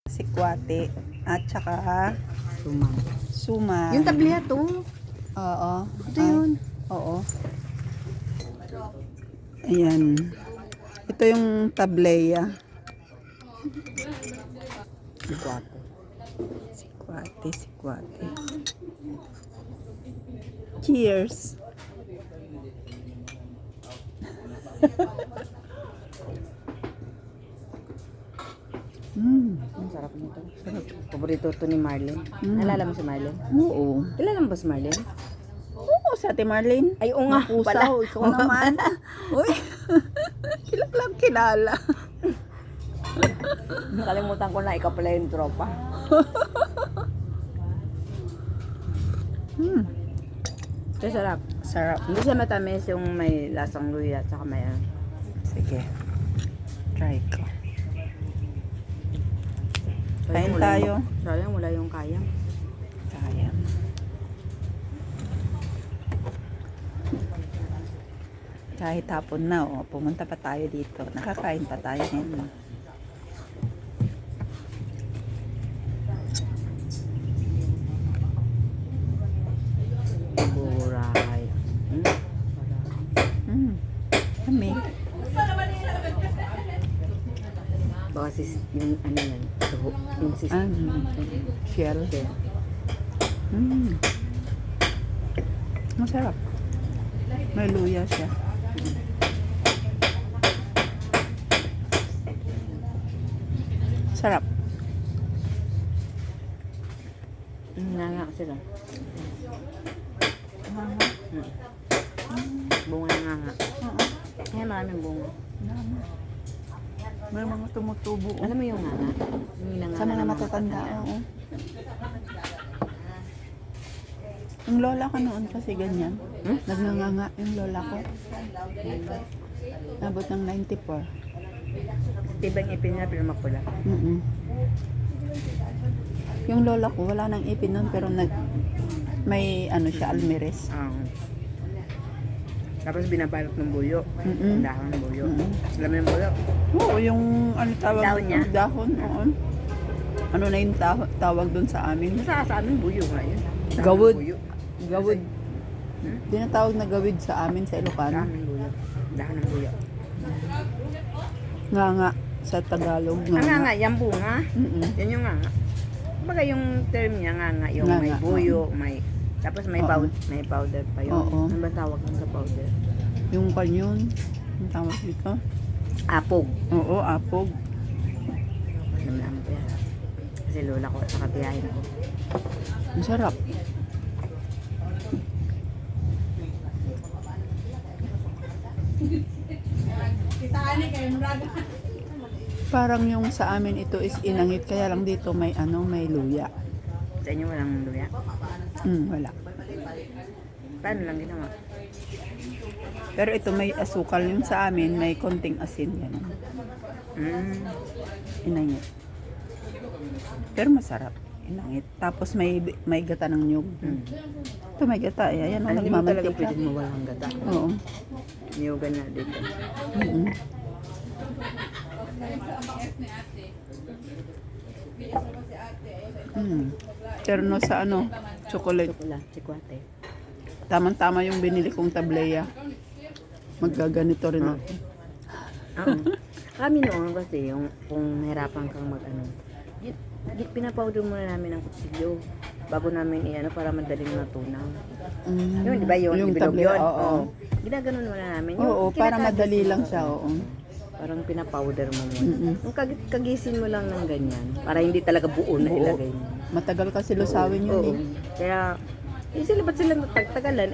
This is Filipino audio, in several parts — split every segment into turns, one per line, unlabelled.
Sikwate at saka
Sumang.
suma.
Yung tabliya to.
Oo.
Ito yun.
Oo. Ayan. Ito yung tableya.
Sikwate.
Sikwate. Cheers.
Ang sarap nito. Sarap. Paborito to ni Marlene. Nalala mo si Marlene?
Oo.
Kilala mo ba si Marlene?
Oo, si Ate Marlene.
Ay, oo nga pala.
Pusaw, ikaw naman. Uy. Kilala.
Nakalimutan ko na ikaw pala yung tropa. Ito sarap.
Sarap.
Hindi siya matamis yung may lasang luya at saka may
Sige. Try ko. Kain
Sayang wala
tayo.
Sayang wala yung kayang.
Sayang. Kahit hapon na, pumunta pa tayo dito. Nakakain pa tayo ngayon.
Buray.
Kami.
Baka yung ano yan. Yung sis.
Shell.
Kaya,
Masarap. May luya siya. Sarap.
nanganga sila. Bunga nga. Kaya maraming bunga.
May mga tumutubo.
Alam mo yung nga? Yung inanganga
Sa mga
ng
matatanda, oo. Yung lola ko noon kasi ganyan. Nagnanganga yung lola ko. Nabot ng 94.
Tibang ipin niya pero mapula.
Yung lola ko wala nang ipin noon pero may ano siya, almeres.
Tapos binabalot ng buyo. Dahon ng buyo. Alam mo yung buyo?
Oo, yung ano tawag
Dahon niya?
Dahon, oo. Ano na yung tawag doon sa amin?
Sa amin buyo nga yun. Dahon ng
Gawid.
buyo.
Gawid. Tinatawag na gawid sa amin sa
Sa
Ilocano.
amin buyo. Dahon ng buyo.
Nga sa Tagalog.
Nga, yung bunga. Yan yung nga. Baga yung term niya nga, yung may
Nga.
buyo, may tapos may
Oo.
may powder pa yun.
Oo.
Ano ba tawag nun sa powder?
Yung kanyon. Ang tawag dito?
Apog.
Oo, apog.
Alam namin ko yan. Kasi lola ko at saka tiyahin ko.
Ang sarap. Parang yung sa amin ito is inangit, kaya lang dito may may luya.
Sa inyo walang luya?
Wala.
Paano lang ginawa?
Pero ito may asukal, yung sa amin may konting asin yan. Inangit. Pero masarap. Inangit. Tapos may gata ng nyug. Ito may gata. Ayan,
Ano hindi mo talaga
nagmamantika.
pwedeng mawalang gata?
Oo.
Niyugan na dito.
Terno sa chocolate.
Wala, chikwate.
Tamang-tama yung binili kong tableya. Magaganito rin ako.
Oo. Kami noon kasi yung kung nahirapan kang pinapowder muna namin ang kutsilyo bago namin para madaling matunaw. Yun, di ba yun?
Yung
Bilog
tableya,
yun.
oo.
Ginaganon muna namin.
Oo, para
kinakagis
madali
mo,
lang siya, oo.
Parang pinapowder mo muna. Yung kagisin mo lang ng ganyan, para hindi talaga buo na
Buo.
ilagay mo.
Matagal kasi lusawin yun
Oo.
eh.
Kaya, sila ba't sila natagtagalan?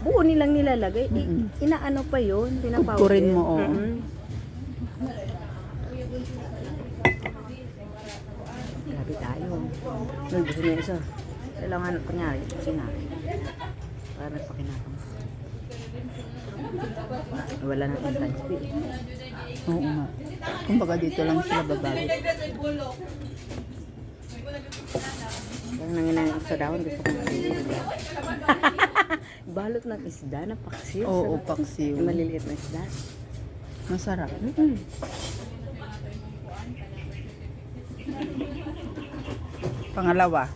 Buo nilang nilalagay. Inaano pa yun, pinapowder.
Pupkurin mo, oo.
Grabe tayo. Nung gusto niya isa. Kailangan, kunyari, sinabi. Para nagpakinatang. Wala nang intense speed.
Oo nga. Kumbaga dito lang sila babago.
Parang nanginayang sa dahon, gusto kong isda. Balot ng isda na paksiw.
Oo,
Sarap.
paksiw.
Yung maliliit na isda.
Masarap. Pangalawa.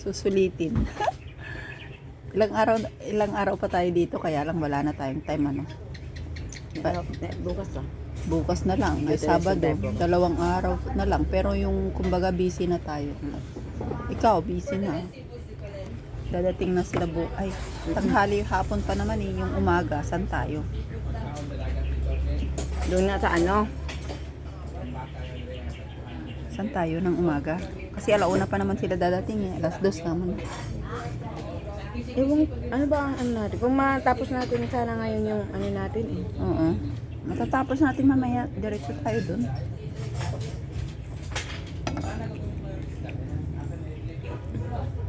Susulitin. Ilang araw pa tayo dito, kaya lang wala na tayong time, ano.
Bukas ah.
Bukas na lang, ay Sabado, 2 araw na lang. Pero yung kumbaga busy na tayo. Ikaw, busy na. Dadating na sila ay, tanghali hapon pa naman eh, yung umaga, saan tayo?
Doon na sa ano?
Saan tayo ng umaga? Kasi alauna pa naman sila dadating eh, 2:00 naman.
Ewan, ano ba ang ano natin? Kung matapos natin sana ngayon yung ano natin eh.
Oo. Matatapos natin mamaya, diretso tayo dun.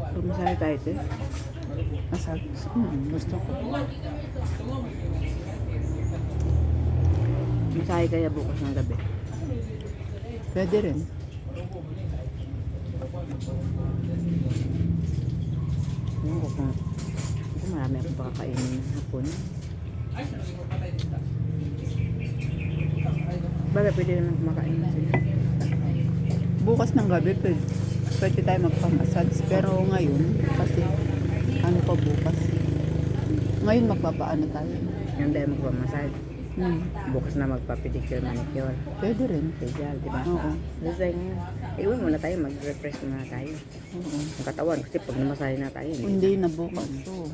Pag masaya tayo ito eh.
Masal. Gusto ko.
Masaya kaya bukas ng gabi.
Pwede rin.
Ewan ko kung marami akong pakakainin hapon. Bagay, pwede naman kumakain na sila.
Bukas ng gabi, pwede tayo magpamassage. Pero ngayon, kasi ano pa bukas? Ngayon magpapaano tayo?
Yung dahil magpamassage. Bukas na magpa-pedicure, manicure.
Pwede rin.
Facial, di ba?
Oo.
Design ngayon. Iwan muna tayo, mag-refresh muna tayo.
Oo.
Ang katawan, kasi pag namasahe na tayo.
Hindi na bukas. Oo.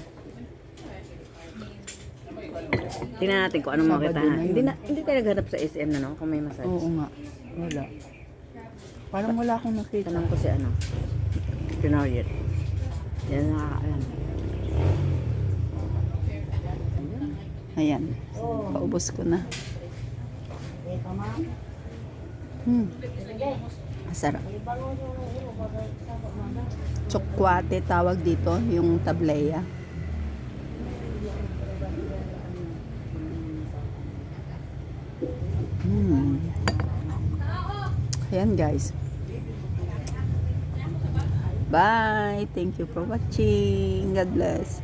Tingnan natin kung anong
Sabado
makita
na
na.
yun.
Hindi tayo naghanap sa SM na no, kung may massage.
Oo nga. Wala. Parang wala akong nakita.
Tanong ko si ano, Pinariet. Yan nakakaalam.
Ayan. Paubos ko na. Masarap. Chokwate tawag dito, yung tableya. Ayan guys. Bye. Thank you for watching. God bless.